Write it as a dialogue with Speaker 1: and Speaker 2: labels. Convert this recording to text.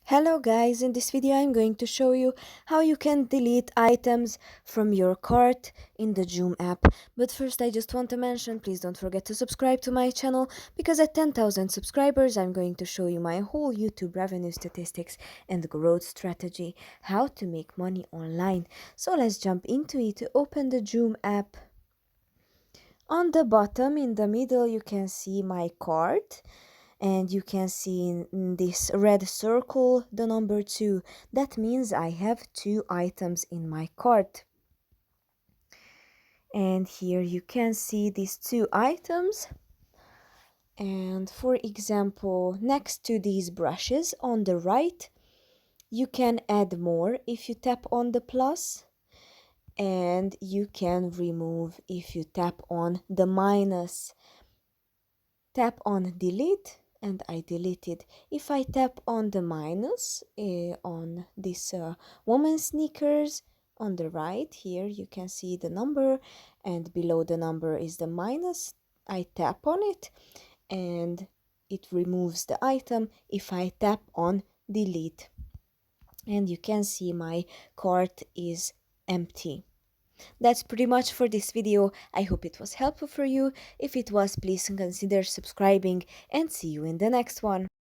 Speaker 1: Hello guys, in this video I'm going to show you how you can delete items from your cart in the Joom app. But first I just want to mention, please don't forget to subscribe to my channel because at 10,000 subscribers I'm going to show you my whole YouTube revenue statistics and growth strategy, how to make money online. So let's jump into it. Open the Joom app. On the bottom in the middle you can see my cart. And you can see in this red circle the number 2. That means I have 2 items in my cart. And here you can see these 2 items. And for example, next to these brushes on the right, you can add more if you tap on the plus, and you can remove if you tap on the minus. Tap on delete and I deleted. If I tap on the minus on this woman's sneakers on the right, here you can see the number, and below the number is the minus. I tap on it and it removes the item if I tap on delete. And you can see my cart is empty. That's pretty much for this video. I hope it was helpful for you. If it was, please consider subscribing and see you in the next one.